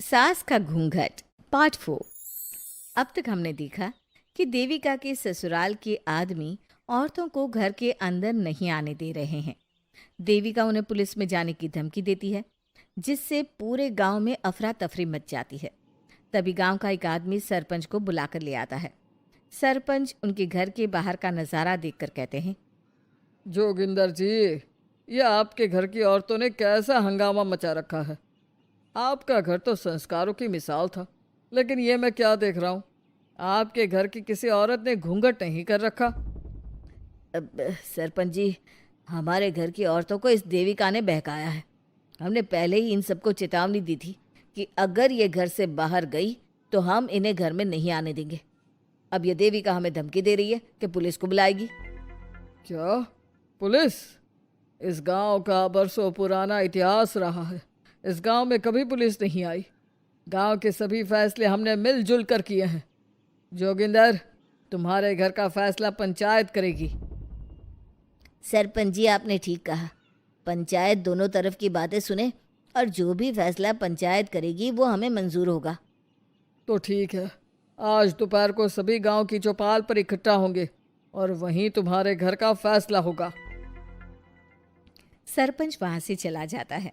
सास का घूंघट पार्ट 4। अब तक हमने देखा कि देविका के ससुराल के आदमी औरतों को घर के अंदर नहीं आने दे रहे हैं। देविका उन्हें पुलिस में जाने की धमकी देती है, जिससे पूरे गांव में अफरा तफरी मच जाती है। तभी गांव का एक आदमी सरपंच को बुलाकर ले आता है। सरपंच उनके घर के बाहर का नज़ारा देखकर कहते हैं, जोगिंदर जी, ये आपके घर की औरतों ने कैसा हंगामा मचा रखा है। आपका घर तो संस्कारों की मिसाल था, लेकिन ये मैं क्या देख रहा हूँ। आपके घर की किसी औरत ने घूंघट नहीं कर रखा। अब सरपंच जी, हमारे घर की औरतों को इस देविका ने बहकाया है। हमने पहले ही इन सबको चेतावनी दी थी कि अगर ये घर से बाहर गई तो हम इन्हें घर में नहीं आने देंगे। अब ये देविका हमें धमकी दे रही है कि पुलिस को बुलाएगी। क्या? पुलिस? इस गांव का बरसों पुराना इतिहास रहा है। इस गांव में कभी पुलिस नहीं आई। गांव के सभी फैसले हमने मिलजुल कर किए हैं। जोगिंदर, तुम्हारे घर का फैसला पंचायत करेगी। सरपंच जी, आपने ठीक कहा। पंचायत दोनों तरफ की बातें सुने और जो भी फैसला पंचायत करेगी वो हमें मंजूर होगा। तो ठीक है, आज दोपहर को सभी गांव की चौपाल पर इकट्ठा होंगे और वहीं तुम्हारे घर का फैसला होगा। सरपंच वहां से चला जाता है।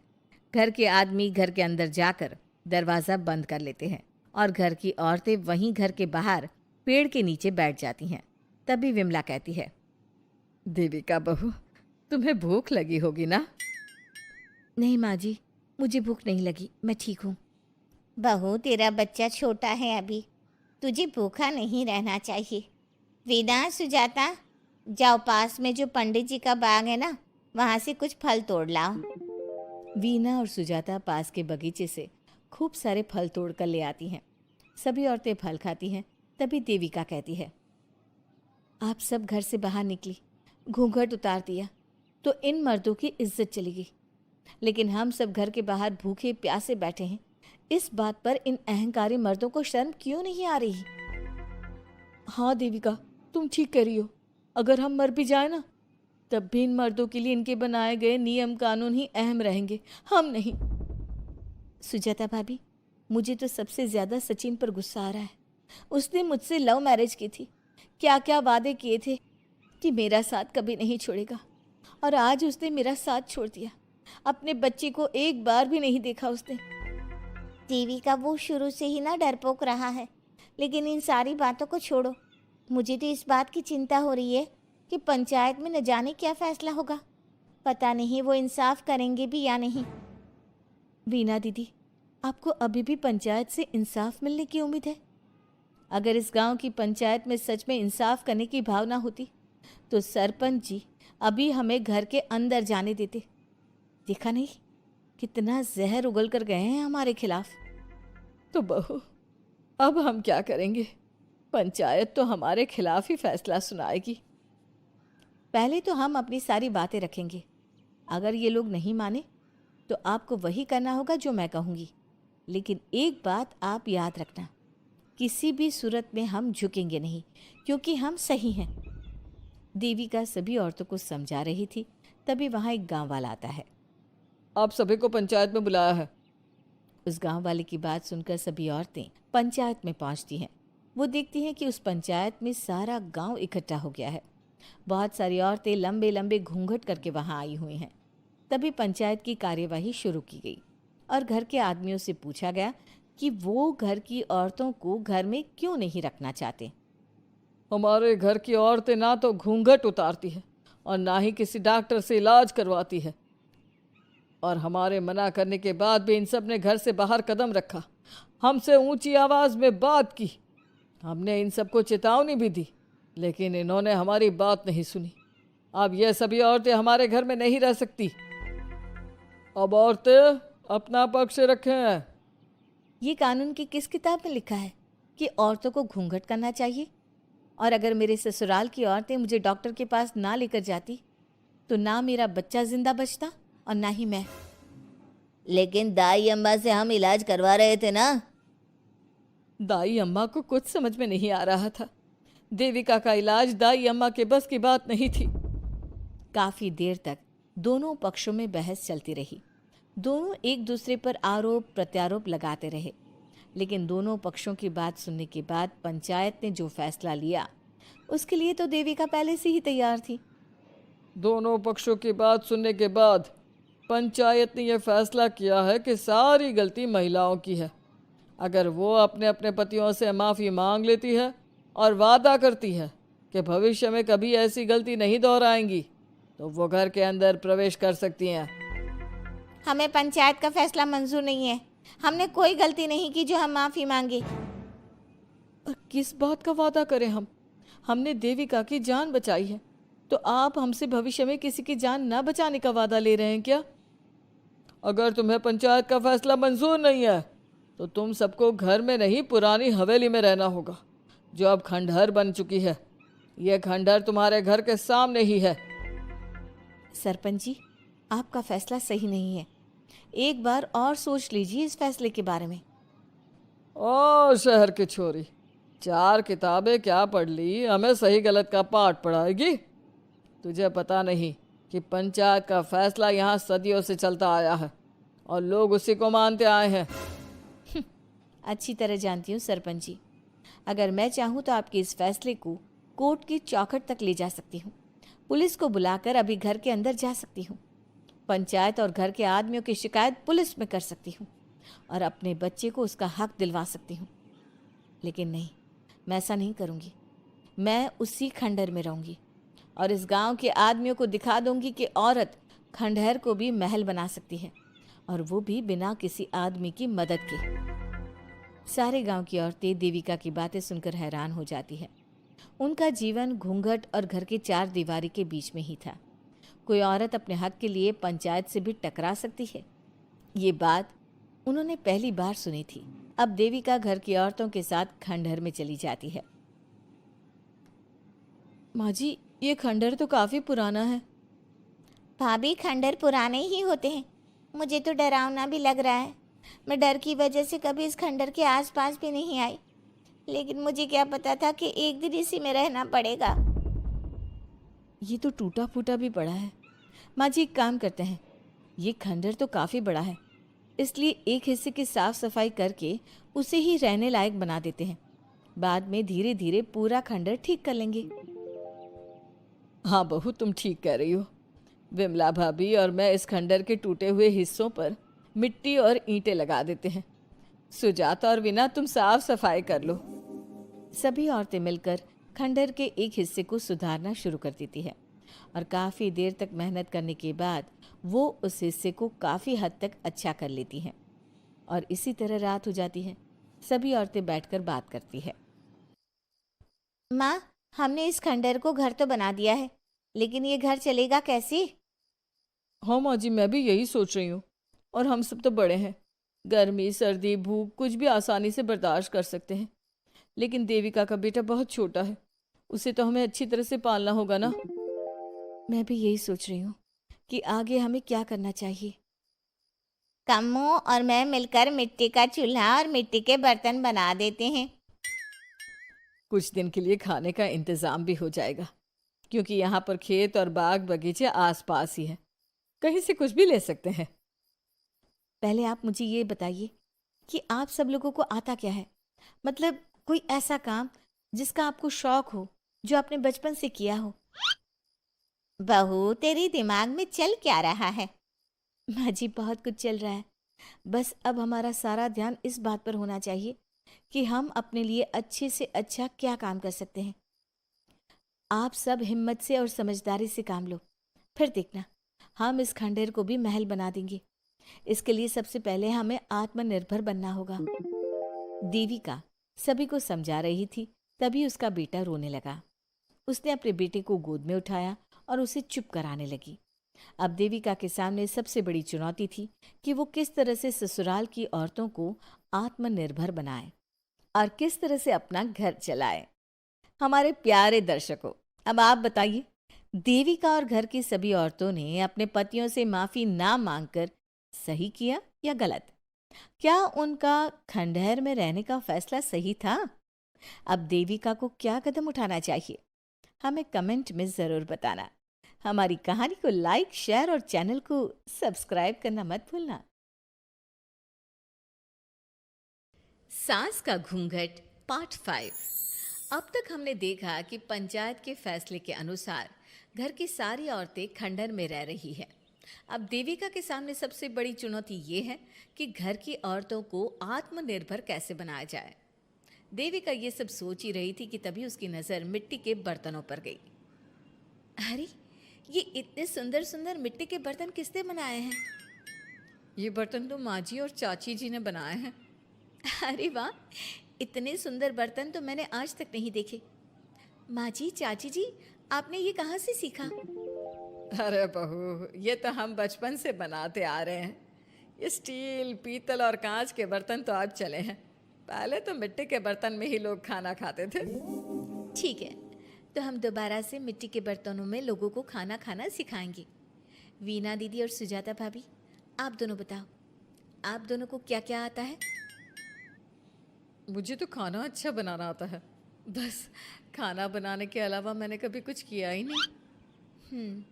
घर के आदमी घर के अंदर जाकर दरवाज़ा बंद कर लेते हैं और घर की औरतें वहीं घर के बाहर पेड़ के नीचे बैठ जाती हैं। तभी विमला कहती है, देविका बहू, तुम्हें भूख लगी होगी ना? नहीं माँ जी, मुझे भूख नहीं लगी, मैं ठीक हूँ। बहू, तेरा बच्चा छोटा है अभी, तुझे भूखा नहीं रहना चाहिए। वेदा, सुजाता, जाओ पास में जो पंडित जी का बाग है ना, वहाँ से कुछ फल तोड़ लाओ। वीना और सुजाता पास के बगीचे से खूब सारे फल तोड़ कर ले आती हैं। सभी औरतें फल खाती हैं। तभी देविका कहती है, आप सब घर से बाहर निकली, घूंघट उतार दिया तो इन मर्दों की इज्जत चली गई, लेकिन हम सब घर के बाहर भूखे प्यासे बैठे हैं। इस बात पर इन अहंकारी मर्दों को शर्म क्यों नहीं आ रही? हाँ देविका, तुम ठीक कह रही हो। अगर हम मर भी जाए ना, तब भी इन मर्दों के लिए इनके बनाए गए नियम कानून ही अहम रहेंगे, हम नहीं। सुजाता भाभी, मुझे तो सबसे ज़्यादा सचिन पर गुस्सा आ रहा है। उसने मुझसे लव मैरिज की थी, क्या क्या वादे किए थे कि मेरा साथ कभी नहीं छोड़ेगा, और आज उसने मेरा साथ छोड़ दिया। अपने बच्चे को एक बार भी नहीं देखा उसने। देविका, वो शुरू से ही ना डरपोक रहा है, लेकिन इन सारी बातों को छोड़ो। मुझे तो इस बात की चिंता हो रही है कि पंचायत में न जाने क्या फैसला होगा। पता नहीं वो इंसाफ करेंगे भी या नहीं। वीना दीदी, आपको अभी भी पंचायत से इंसाफ मिलने की उम्मीद है? अगर इस गांव की पंचायत में सच में इंसाफ करने की भावना होती तो सरपंच जी अभी हमें घर के अंदर जाने देते। देखा नहीं कितना जहर उगल कर गए हैं हमारे खिलाफ। तो बहू, अब हम क्या करेंगे? पंचायत तो हमारे खिलाफ ही फैसला सुनाएगी। पहले तो हम अपनी सारी बातें रखेंगे। अगर ये लोग नहीं माने तो आपको वही करना होगा जो मैं कहूँगी। लेकिन एक बात आप याद रखना, किसी भी सूरत में हम झुकेंगे नहीं, क्योंकि हम सही हैं। देविका सभी औरतों को समझा रही थी। तभी वहाँ एक गांव वाला आता है। आप सभी को पंचायत में बुलाया है। उस गांव वाले की बात सुनकर सभी औरतें पंचायत में पहुंचती हैं। वो देखती हैं कि उस पंचायत में सारा गांव इकट्ठा हो गया है। बहुत सारी औरतें लंबे लंबे घूंघट करके वहां आई हुई हैं। तभी पंचायत की कार्यवाही शुरू की गई और घर के आदमियों से पूछा गया कि वो घर की औरतों को घर में क्यों नहीं रखना चाहते। हमारे घर की औरतें ना तो घूंघट उतारती है और ना ही किसी डॉक्टर से इलाज करवाती है, और हमारे मना करने के बाद भी इन सब ने घर से बाहर कदम रखा, हमसे ऊंची आवाज़ में बात की। हमने इन सबको चेतावनी भी दी, लेकिन इन्होंने हमारी बात नहीं सुनी। अब ये सभी औरतें हमारे घर में नहीं रह सकती। अब औरतें अपना पक्ष रखें। ये कानून की किस किताब में लिखा है कि औरतों को घूंघट करना चाहिए? और अगर मेरे ससुराल की औरतें मुझे डॉक्टर के पास ना लेकर जाती तो ना मेरा बच्चा जिंदा बचता और ना ही मैं। लेकिन दाई अम्मा से हम इलाज करवा रहे थे ना। दाई अम्मा को कुछ समझ में नहीं आ रहा था। देविका का इलाज दाई अम्मा के बस की बात नहीं थी। काफी देर तक दोनों पक्षों में बहस चलती रही। दोनों एक दूसरे पर आरोप प्रत्यारोप लगाते रहे, लेकिन दोनों पक्षों की बात सुनने के बाद पंचायत ने जो फैसला लिया उसके लिए तो देविका पहले से ही तैयार थी। दोनों पक्षों की बात सुनने के बाद पंचायत ने यह फैसला किया है कि सारी गलती महिलाओं की है। अगर वो अपने अपने पतियों से माफ़ी मांग लेती है और वादा करती है कि भविष्य में कभी ऐसी गलती नहीं दोहराएंगी, तो वो घर के अंदर प्रवेश कर सकती हैं। हमें पंचायत का फैसला मंजूर नहीं है। हमने कोई गलती नहीं की जो हम माफ़ी मांगे। और किस बात का वादा करें हम? हमने देविका की जान बचाई है, तो आप हमसे भविष्य में किसी की जान ना बचाने का वादा ले रहे हैं क्या? अगर तुम्हें पंचायत का फैसला मंजूर नहीं है तो तुम सबको घर में नहीं पुरानी हवेली में रहना होगा, जो अब खंडहर बन चुकी है। यह खंडहर तुम्हारे घर के सामने ही है। सरपंच जी, आपका फैसला सही नहीं है। एक बार और सोच लीजिए इस फैसले के बारे में। ओ शहर की छोरी, 4 किताबें क्या पढ़ ली, हमें सही गलत का पाठ पढ़ाएगी? तुझे पता नहीं कि पंचायत का फैसला यहाँ सदियों से चलता आया है और लोग उसी को मानते आए हैं। अच्छी तरह जानती हूँ सरपंच जी। अगर मैं चाहूँ तो आपके इस फैसले को कोर्ट की चौखट तक ले जा सकती हूँ। पुलिस को बुलाकर अभी घर के अंदर जा सकती हूँ। पंचायत और घर के आदमियों की शिकायत पुलिस में कर सकती हूँ और अपने बच्चे को उसका हक दिलवा सकती हूँ। लेकिन नहीं, मैं ऐसा नहीं करूँगी। मैं उसी खंडहर में रहूँगी और इस गांव के आदमियों को दिखा दूंगी कि औरत खंडहर को भी महल बना सकती है, और वो भी बिना किसी आदमी की मदद के। सारे गांव की औरतें देविका की बातें सुनकर हैरान हो जाती है। उनका जीवन घूंघट और घर के 4 दीवारी के बीच में ही था। कोई औरत अपने हक के लिए पंचायत से भी टकरा सकती है, ये बात उन्होंने पहली बार सुनी थी। अब देविका घर की औरतों के साथ खंडहर में चली जाती है। माँ जी, ये खंडहर तो काफ़ी पुराना है। भाभी, खंडहर पुराने ही होते हैं। मुझे तो डरावना भी लग रहा है। मैं डर की वजह से कभी इस खंडहर के आसपास भी नहीं आई, लेकिन मुझे क्या पता था कि एक दिन इसी में रहना पड़ेगा। ये तो टूटा फूटा भी पड़ा है। माँ जी, एक काम करते हैं, ये खंडहर तो काफ़ी बड़ा है, इसलिए एक हिस्से की साफ सफाई करके उसे ही रहने लायक बना देते हैं। बाद में धीरे धीरे पूरा खंडहर ठीक कर लेंगे। हाँ बहू, तुम ठीक कह रही हो। विमला भाभी और मैं इस खंडहर के टूटे हुए हिस्सों पर मिट्टी और ईंटें लगा देते हैं। सुजाता और वीना, तुम साफ सफाई कर लो। सभी औरतें मिलकर खंडहर के एक हिस्से को सुधारना शुरू कर देती है और काफ़ी देर तक मेहनत करने के बाद वो उस हिस्से को काफ़ी हद तक अच्छा कर लेती हैं। और इसी तरह रात हो जाती है। सभी औरतें बैठकर बात करती है। माँ, हमने इस खंडहर को घर तो बना दिया है, लेकिन ये घर चलेगा कैसे? हाँ माँ जी, मैं भी यही सोच रही हूँ। और हम सब तो बड़े हैं, गर्मी सर्दी भूख कुछ भी आसानी से बर्दाश्त कर सकते हैं। लेकिन देविका का बेटा बहुत छोटा है, उसे तो हमें अच्छी तरह से पालना होगा ना। मैं भी यही सोच रही हूँ कि आगे हमें क्या करना चाहिए। कम्मू और मैं मिलकर मिट्टी का चूल्हा और मिट्टी के बर्तन बना देते हैं। कुछ दिन के लिए खाने का इंतज़ाम भी हो जाएगा, क्योंकि यहाँ पर खेत और बाग बगीचे आसपास ही हैं, कहीं से कुछ भी ले सकते हैं। पहले आप मुझे ये बताइए कि आप सब लोगों को आता क्या है? मतलब कोई ऐसा काम जिसका आपको शौक हो, जो आपने बचपन से किया हो। बहू, तेरे दिमाग में चल क्या रहा है? माँ जी, बहुत कुछ चल रहा है। बस अब हमारा सारा ध्यान इस बात पर होना चाहिए कि हम अपने लिए अच्छे से अच्छा क्या काम कर सकते हैं। आप सब हिम्मत से और समझदारी से काम लो, फिर देखना हम इस खंडहर को भी महल बना देंगे। इसके लिए सबसे पहले हमें आत्मनिर्भर बनना होगा। देविका सभी को समझा रही थी, तभी उसका बेटा रोने लगा। उसने अपने बेटे को गोद में उठाया और उसे चुप कराने लगी। अब देविका के सामने सबसे बड़ी चुनौती थी कि वो किस तरह से ससुराल की औरतों को आत्मनिर्भर बनाए और किस तरह से अपना घर चलाए। हमारे प्यारे दर्शकों, अब आप बताइए, देविका और घर की सभी औरतों ने अपने पतियों से माफी ना मांगकर सही किया या गलत? क्या उनका खंडहर में रहने का फैसला सही था? अब देविका को क्या कदम उठाना चाहिए, हमें कमेंट में ज़रूर बताना। हमारी कहानी को लाइक, शेयर और चैनल को सब्सक्राइब करना मत भूलना। सास का घूंघट पार्ट 5। अब तक हमने देखा कि पंचायत के फैसले के अनुसार घर की सारी औरतें खंडहर में रह रही है। अब देविका के सामने सबसे बड़ी चुनौती ये है कि घर की औरतों को आत्मनिर्भर कैसे बनाया जाए। देविका ये सब सोच ही रही थी कि तभी उसकी नज़र मिट्टी के बर्तनों पर गई। अरे, ये इतने सुंदर सुंदर मिट्टी के बर्तन किसने बनाए हैं? ये बर्तन तो माँ जी और चाची जी ने बनाए हैं। अरे वाह, इतने सुंदर बर्तन तो मैंने आज तक नहीं देखे। माँ जी, चाची जी, आपने ये कहाँ से सीखा? अरे बहू, ये तो हम बचपन से बनाते आ रहे हैं। ये स्टील, पीतल और कांच के बर्तन तो अब चले हैं। पहले तो मिट्टी के बर्तन में ही लोग खाना खाते थे। ठीक है, तो हम दोबारा से मिट्टी के बर्तनों में लोगों को खाना खाना सिखाएंगे। वीना दीदी और सुजाता भाभी, आप दोनों बताओ, आप दोनों को क्या क्या आता है? मुझे तो खाना अच्छा बनाना आता है। बस खाना बनाने के अलावा मैंने कभी कुछ किया ही नहीं।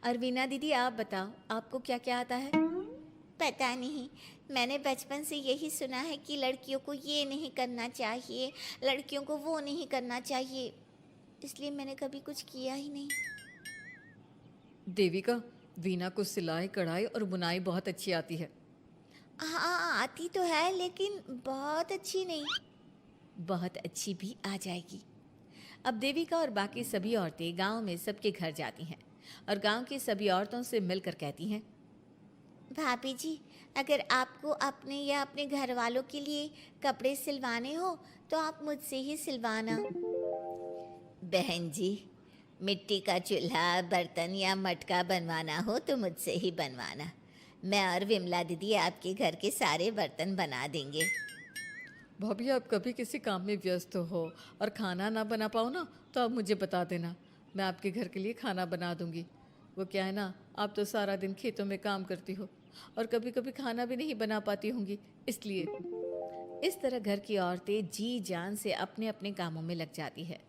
और वीना दीदी, आप बताओ, आपको क्या क्या आता है? पता नहीं, मैंने बचपन से यही सुना है कि लड़कियों को ये नहीं करना चाहिए, लड़कियों को वो नहीं करना चाहिए, इसलिए मैंने कभी कुछ किया ही नहीं। देविका, वीना को सिलाई, कढ़ाई और बुनाई बहुत अच्छी आती है। हाँ, आती तो है लेकिन बहुत अच्छी नहीं। बहुत अच्छी भी आ जाएगी। अब देविका और बाकी सभी औरतें गांव में सबके घर जाती हैं और गांव की सभी औरतों से मिलकर कहती हैं, भाभी जी, अगर आपको अपने या अपने घर वालों के लिए कपड़े सिलवाने हो तो आप मुझसे ही सिलवाना। बहन जी, मिट्टी का चूल्हा, बर्तन या मटका बनवाना हो तो मुझसे ही बनवाना। मैं और विमला दीदी आपके घर के सारे बर्तन बना देंगे। भाभी, आप कभी किसी काम में व्यस्त हो और खाना ना बना पाओ ना, तो आप मुझे बता देना। मैं आपके घर के लिए खाना बना दूंगी। वो क्या है ना, आप तो सारा दिन खेतों में काम करती हो और कभी कभी खाना भी नहीं बना पाती होंगी, इसलिए। इस तरह घर की औरतें जी जान से अपने अपने कामों में लग जाती है।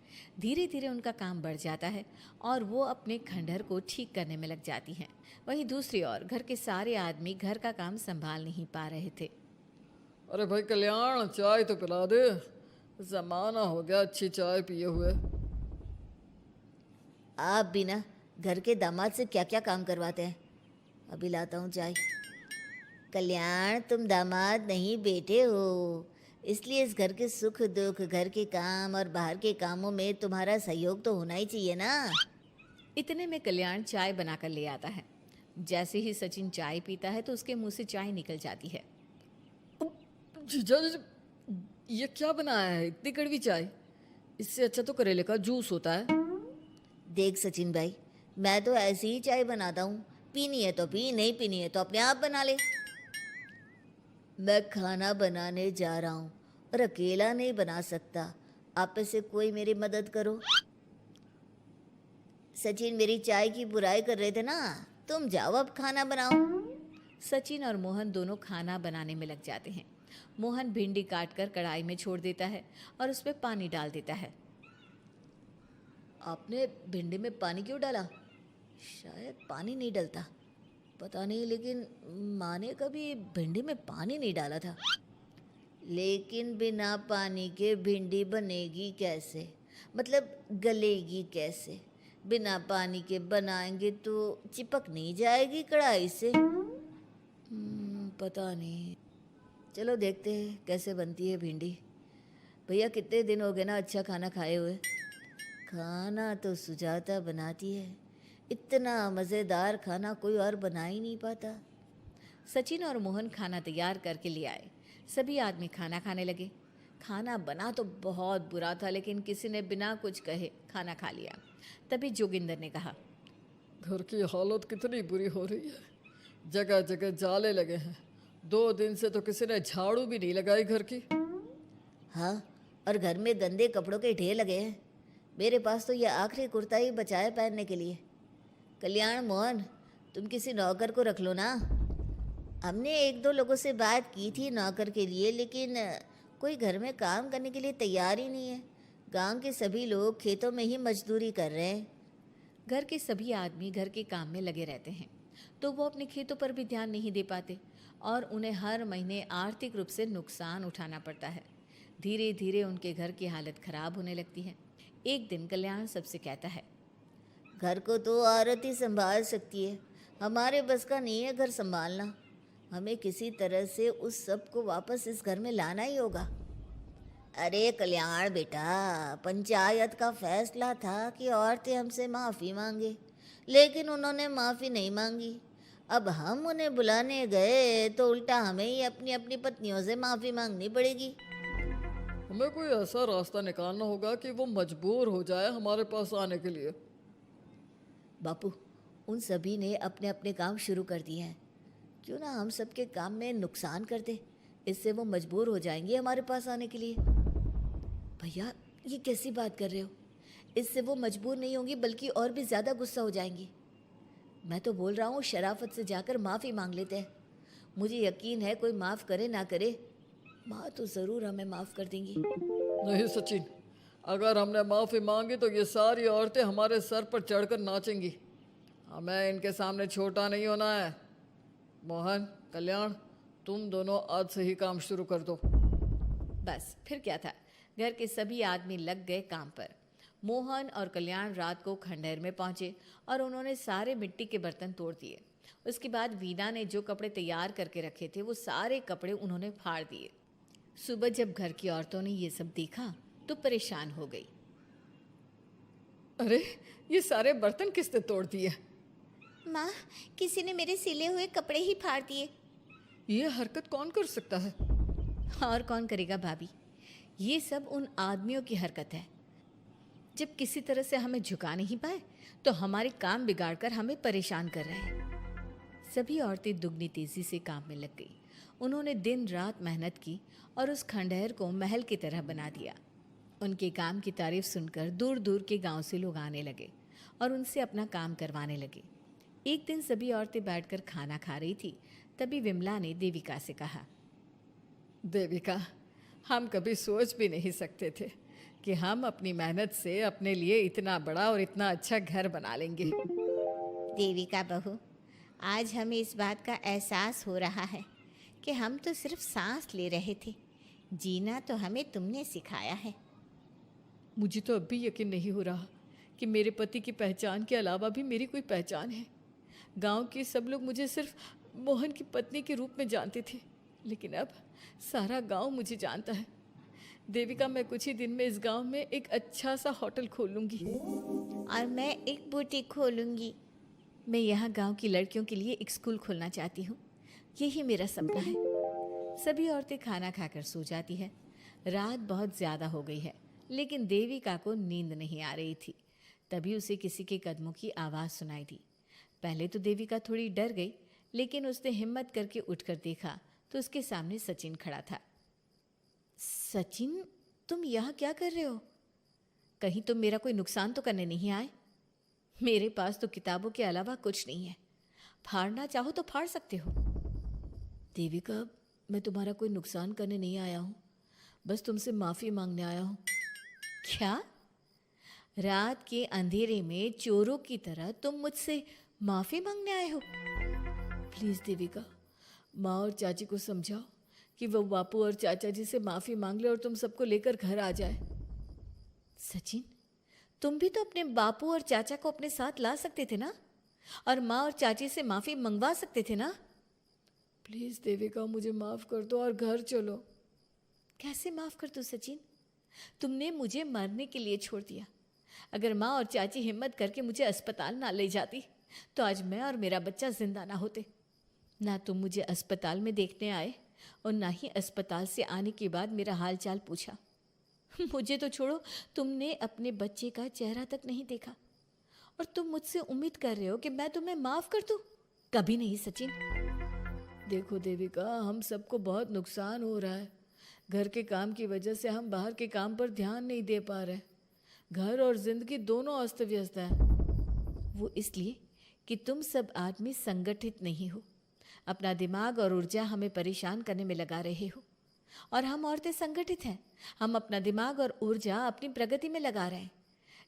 धीरे धीरे उनका काम बढ़ जाता है और वो अपने खंडहर को ठीक करने में लग जाती हैं। वहीं दूसरी ओर घर के सारे आदमी घर का काम संभाल नहीं पा रहे थे। अरे भाई कल्याण, चाय तो पिला दे। जमाना हो गया अच्छी चाय पिए हुए। आप भी ना घर के दामाद से क्या क्या काम करवाते हैं। अभी लाता हूँ चाय। कल्याण, तुम दामाद नहीं बेटे हो, इसलिए इस घर के सुख दुख, घर के काम और बाहर के कामों में तुम्हारा सहयोग तो होना ही चाहिए ना। इतने में कल्याण चाय बनाकर ले आता है। जैसे ही सचिन चाय पीता है तो उसके मुंह से चाय निकल जाती है। जीजा जी, ये क्या बनाया है? इतनी कड़वी चाय। इससे अच्छा तो करेले का जूस होता है। देख सचिन भाई, मैं तो ऐसी ही चाय बनाता हूँ। पीनी है तो पी, नहीं पीनी है तो अपने आप बना ले। मैं खाना बनाने जा रहा हूँ और अकेला नहीं बना सकता। आप में से कोई मेरी मदद करो। सचिन मेरी चाय की बुराई कर रहे थे ना, तुम जाओ अब खाना बनाओ। सचिन और मोहन दोनों खाना बनाने में लग जाते हैं। मोहन भिंडी काटकर कढ़ाई में छोड़ देता है और उस पर पानी डाल देता है। आपने भिंडी में पानी क्यों डाला? शायद पानी नहीं डलता, पता नहीं, लेकिन माँ ने कभी भिंडी में पानी नहीं डाला था। लेकिन बिना पानी के भिंडी बनेगी कैसे? मतलब गलेगी कैसे? बिना पानी के बनाएंगे तो चिपक नहीं जाएगी कढ़ाई से? पता नहीं, चलो देखते हैं कैसे बनती है भिंडी। भैया, कितने दिन हो गए ना अच्छा खाना खाए हुए। खाना तो सुजाता बनाती है, इतना मज़ेदार खाना कोई और बना ही नहीं पाता। सचिन और मोहन खाना तैयार करके ले आए। सभी आदमी खाना खाने लगे। खाना बना तो बहुत बुरा था, लेकिन किसी ने बिना कुछ कहे खाना खा लिया। तभी जोगिंदर ने कहा, घर की हालत कितनी बुरी हो रही है। जगह जगह जाले लगे हैं। 2 दिन से तो किसी ने झाड़ू भी नहीं लगाई घर की। हाँ, और घर में गंदे कपड़ों के ढेर लगे हैं। मेरे पास तो ये आखिरी कुर्ता ही बचा है पहनने के लिए। कल्याण, मोहन, तुम किसी नौकर को रख लो ना। हमने 1-2 लोगों से बात की थी नौकर के लिए, लेकिन कोई घर में काम करने के लिए तैयार ही नहीं है। गांव के सभी लोग खेतों में ही मजदूरी कर रहे हैं। घर के सभी आदमी घर के काम में लगे रहते हैं तो वो अपने खेतों पर भी ध्यान नहीं दे पाते और उन्हें हर महीने आर्थिक रूप से नुकसान उठाना पड़ता है। धीरे धीरे उनके घर की हालत खराब होने लगती है। एक दिन कल्याण सबसे कहता है, घर को तो औरत ही संभाल सकती है, हमारे बस का नहीं है घर संभालना। हमें किसी तरह से उस सब को वापस इस घर में लाना ही होगा। अरे कल्याण बेटा, पंचायत का फैसला था कि औरतें हमसे माफ़ी मांगे, लेकिन उन्होंने माफ़ी नहीं मांगी। अब हम उन्हें बुलाने गए तो उल्टा हमें ही अपनी अपनी पत्नियों से माफ़ी मांगनी पड़ेगी। हमें कोई ऐसा रास्ता निकालना होगा कि वो मजबूर हो जाए हमारे पास आने के लिए। बापू, उन सभी ने अपने अपने काम शुरू कर दिए हैं, क्यों ना हम सबके काम में नुकसान कर दे, इससे वो मजबूर हो जाएंगे हमारे पास आने के लिए। भैया, ये कैसी बात कर रहे हो? इससे वो मजबूर नहीं होंगी बल्कि और भी ज़्यादा गुस्सा हो जाएंगी। मैं तो बोल रहा हूँ शराफत से जाकर माफ़ी मांग लेते हैं। मुझे यकीन है कोई माफ़ करे ना करे, माँ तो ज़रूर हमें माफ़ कर देंगी। नहीं सचिन, अगर हमने माफ़ी मांगी तो ये सारी औरतें हमारे सर पर चढ़कर नाचेंगी। हमें इनके सामने छोटा नहीं होना है। मोहन, कल्याण, तुम दोनों आज से ही काम शुरू कर दो। बस फिर क्या था, घर के सभी आदमी लग गए काम पर। मोहन और कल्याण रात को खंडहर में पहुंचे और उन्होंने सारे मिट्टी के बर्तन तोड़ दिए। उसके बाद वीना ने जो कपड़े तैयार करके रखे थे वो सारे कपड़े उन्होंने फाड़ दिए। सुबह जब घर की औरतों ने ये सब देखा तो परेशान हो गई। अरे, ये सारे बर्तन किसने तोड़ दिए? माँ, किसी ने मेरे सिले हुए कपड़े ही फाड़ दिए। ये हरकत कौन कर सकता है? और कौन करेगा भाभी, ये सब उन आदमियों की हरकत है। जब किसी तरह से हमें झुका नहीं पाए तो हमारे काम बिगाड़कर हमें परेशान कर रहे हैं। सभी औरतें दुगनी तेजी से काम में लग गई। उन्होंने दिन रात मेहनत की और उस खंडहर को महल की तरह बना दिया। उनके काम की तारीफ सुनकर दूर दूर के गांव से लोग आने लगे और उनसे अपना काम करवाने लगे। एक दिन सभी औरतें बैठकर खाना खा रही थी, तभी विमला ने देविका से कहा, देविका, हम कभी सोच भी नहीं सकते थे कि हम अपनी मेहनत से अपने लिए इतना बड़ा और इतना अच्छा घर बना लेंगे। देविका बहू, आज हमें इस बात का एहसास हो रहा है कि हम तो सिर्फ सांस ले रहे थे, जीना तो हमें तुमने सिखाया है। मुझे तो अब भी यकीन नहीं हो रहा कि मेरे पति की पहचान के अलावा भी मेरी कोई पहचान है। गांव के सब लोग मुझे सिर्फ मोहन की पत्नी के रूप में जानते थे, लेकिन अब सारा गांव मुझे जानता है। देविका, मैं कुछ ही दिन में इस गांव में एक अच्छा सा होटल खोल लूँगी और मैं एक बुटीक खोलूँगी। मैं यहाँ गांव की लड़कियों के लिए एक स्कूल खोलना चाहती हूँ, यही मेरा सपना है। सभी औरतें खाना खाकर सो जाती है। रात बहुत ज़्यादा हो गई है, लेकिन देविका को नींद नहीं आ रही थी। तभी उसे किसी के कदमों की आवाज़ सुनाई दी। पहले तो देविका थोड़ी डर गई, लेकिन उसने हिम्मत करके उठकर देखा तो उसके सामने सचिन खड़ा था। सचिन, तुम यहाँ क्या कर रहे हो? कहीं तुम मेरा कोई नुकसान तो करने नहीं आए? मेरे पास तो किताबों के अलावा कुछ नहीं है, फाड़ना चाहो तो फाड़ सकते हो। देविका, मैं तुम्हारा कोई नुकसान करने नहीं आया हूँ, बस तुमसे माफ़ी मांगने आया हूँ। क्या? रात के अंधेरे में चोरों की तरह तुम मुझसे माफ़ी मांगने आए हो? प्लीज़ देविका, माँ और चाची को समझाओ कि वो बापू और चाचा जी से माफ़ी मांग ले और तुम सबको लेकर घर आ जाए। सचिन, तुम भी तो अपने बापू और चाचा को अपने साथ ला सकते थे ना, और माँ और चाची से माफ़ी मंगवा सकते थे ना। प्लीज़ देविका, मुझे माफ़ कर दो और घर चलो। कैसे माफ़ कर दूँ सचिन? तुमने मुझे मरने के लिए छोड़ दिया। अगर माँ और चाची हिम्मत करके मुझे अस्पताल ना ले जाती तो आज मैं और मेरा बच्चा जिंदा ना होते। ना तुम मुझे अस्पताल में देखने आए और ना ही अस्पताल से आने के बाद मेरा हाल चाल पूछा। मुझे तो छोड़ो, तुमने अपने बच्चे का चेहरा तक नहीं देखा और तुम मुझसे उम्मीद कर रहे हो कि मैं तुम्हें माफ़ कर दूँ? कभी नहीं सचिन। देखो देविका, हम सबको बहुत नुकसान हो रहा है। घर के काम की वजह से हम बाहर के काम पर ध्यान नहीं दे पा रहे। घर और जिंदगी दोनों अस्त व्यस्त है। वो इसलिए कि तुम सब आदमी संगठित नहीं हो, अपना दिमाग और ऊर्जा हमें परेशान करने में लगा रहे हो। और हम औरतें संगठित हैं, हम अपना दिमाग और ऊर्जा अपनी प्रगति में लगा रहे हैं।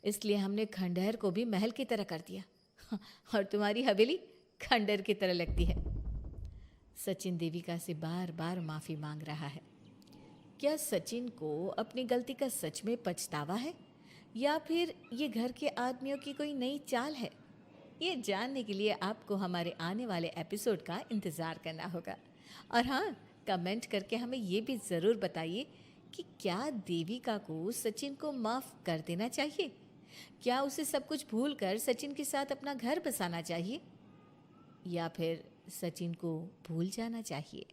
इसलिए हमने खंडहर को भी महल की तरह कर दिया और तुम्हारी हवेली खंडहर की तरह लगती है। सचिन देविका से बार बार माफ़ी मांग रहा है। क्या सचिन को अपनी गलती का सच में पछतावा है या फिर ये घर के आदमियों की कोई नई चाल है? ये जानने के लिए आपको हमारे आने वाले एपिसोड का इंतज़ार करना होगा। और हाँ, कमेंट करके हमें ये भी ज़रूर बताइए कि क्या देविका को सचिन को माफ़ कर देना चाहिए? क्या उसे सब कुछ भूल कर सचिन के साथ अपना घर बसाना चाहिए या फिर सचिन को भूल जाना चाहिए?